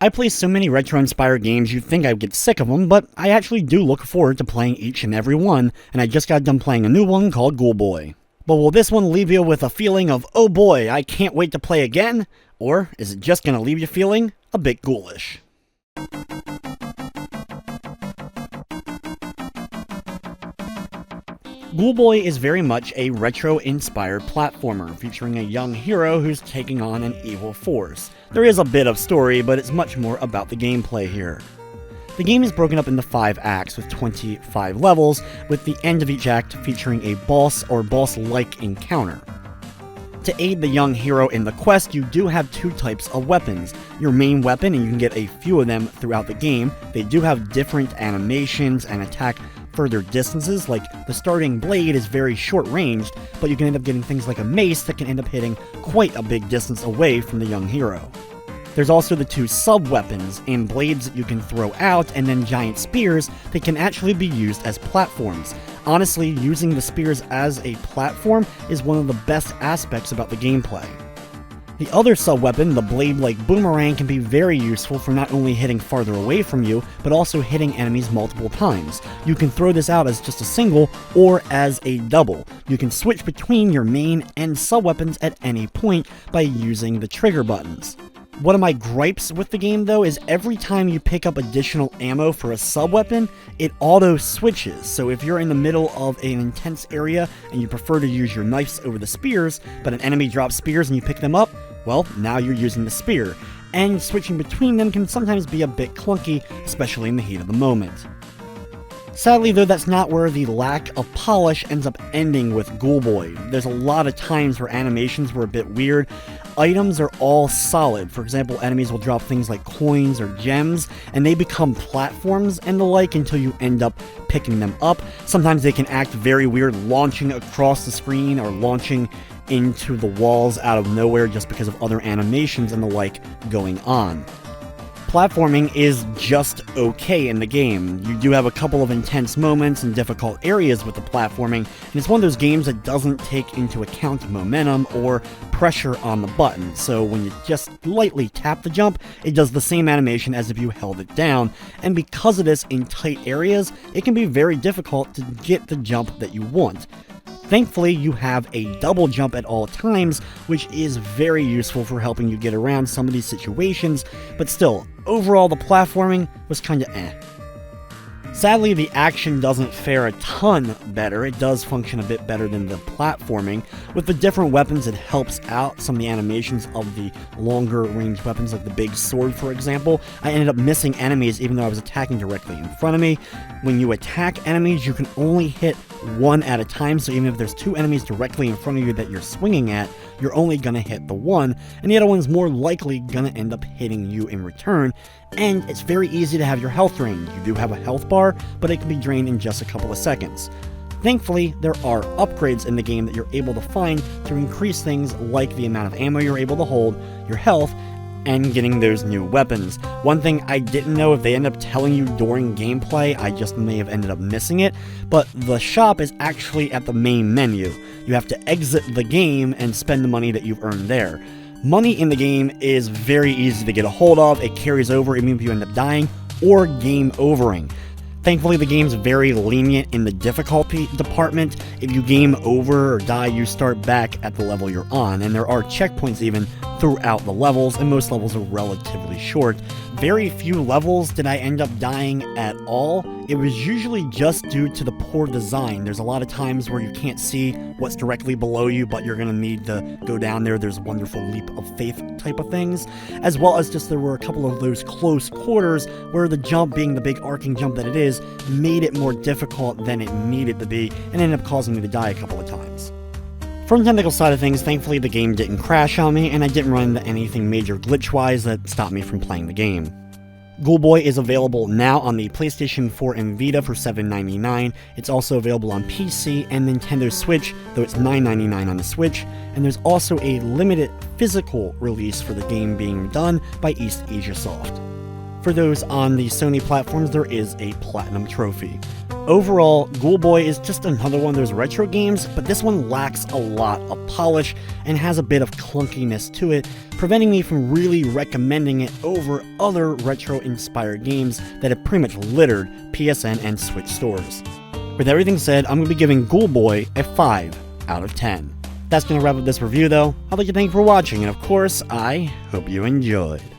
I play so many retro-inspired games you'd think I'd get sick of them, but I actually do look forward to playing each and every one, and I just got done playing a new one called Ghoulboy. But will this one leave you with a feeling of, oh boy, I can't wait to play again? Or is it just going to leave you feeling a bit ghoulish? Ghoulboy is very much a retro-inspired platformer, featuring a young hero who's taking on an evil force. There is a bit of story, but it's much more about the gameplay here. The game is broken up into 5 acts with 25 levels, with the end of each act featuring a boss or boss-like encounter. To aid the young hero in the quest, you do have 2 types of weapons. Your main weapon, and you can get a few of them throughout the game. They do have different animations and attack further distances, like the starting blade is very short-ranged, but you can end up getting things like a mace that can end up hitting quite a big distance away from the young hero. There's also the 2 sub-weapons, and blades that you can throw out, and then giant spears that can actually be used as platforms. Honestly, using the spears as a platform is one of the best aspects about the gameplay. The other sub-weapon, the blade-like boomerang, can be very useful for not only hitting farther away from you, but also hitting enemies multiple times. You can throw this out as just a single, or as a double. You can switch between your main and sub-weapons at any point by using the trigger buttons. One of my gripes with the game, though, is every time you pick up additional ammo for a sub-weapon, it auto-switches. So if you're in the middle of an intense area and you prefer to use your knives over the spears, but an enemy drops spears and you pick them up, well, now you're using the spear. And switching between them can sometimes be a bit clunky, especially in the heat of the moment. Sadly, though, that's not where the lack of polish ends up ending with Ghoulboy. There's a lot of times where animations were a bit weird. Items are all solid. For example, enemies will drop things like coins or gems, and they become platforms and the like until you end up picking them up. Sometimes they can act very weird, launching across the screen or launching into the walls out of nowhere just because of other animations and the like going on. Platforming is just okay in the game. You do have a couple of intense moments and difficult areas with the platforming, and it's one of those games that doesn't take into account momentum or pressure on the button, so when you just lightly tap the jump, it does the same animation as if you held it down, and because of this, in tight areas, it can be very difficult to get the jump that you want. Thankfully, you have a double jump at all times, which is very useful for helping you get around some of these situations, but still, overall the platforming was kinda eh. Sadly, the action doesn't fare a ton better. It does function a bit better than the platforming. With the different weapons, it helps out some of the animations of the longer range weapons, like the big sword, for example. I ended up missing enemies even though I was attacking directly in front of me. When you attack enemies, you can only hit one at a time, so even if there's 2 enemies directly in front of you that you're swinging at, you're only gonna hit the one, and the other one's more likely gonna end up hitting you in return. And it's very easy to have your health drained. You do have a health bar, but it can be drained in just a couple of seconds. Thankfully, there are upgrades in the game that you're able to find to increase things like the amount of ammo you're able to hold, your health, and getting those new weapons. One thing I didn't know, if they end up telling you during gameplay, I just may have ended up missing it, but the shop is actually at the main menu. You have to exit the game and spend the money that you've earned there. Money in the game is very easy to get a hold of. It carries over even if you end up dying or game overing. Thankfully, the game's very lenient in the difficulty department. If you game over or die, you start back at the level you're on, and there are checkpoints even throughout the levels, and most levels are relatively short. Very few levels did I end up dying at all. It was usually just due to the poor design. There's a lot of times where you can't see what's directly below you, but you're going to need to go down there. There's wonderful leap of faith type of things, as well as just there were a couple of those close quarters where the jump, being the big arcing jump that it is, made it more difficult than it needed to be, and ended up causing me to die a couple of times. From the technical side of things, thankfully the game didn't crash on me, and I didn't run into anything major glitch-wise that stopped me from playing the game. Ghoulboy is available now on the PlayStation 4 and Vita for $7.99. It's also available on PC and Nintendo Switch, though it's $9.99 on the Switch, and there's also a limited physical release for the game being done by East Asia Soft. For those on the Sony platforms, there is a Platinum Trophy. Overall, Ghoulboy is just another one of those retro games, but this one lacks a lot of polish and has a bit of clunkiness to it, preventing me from really recommending it over other retro-inspired games that have pretty much littered PSN and Switch stores. With everything said, I'm going to be giving Ghoulboy a 5 out of 10. That's going to wrap up this review though. I'd like to thank you for watching, and of course, I hope you enjoyed.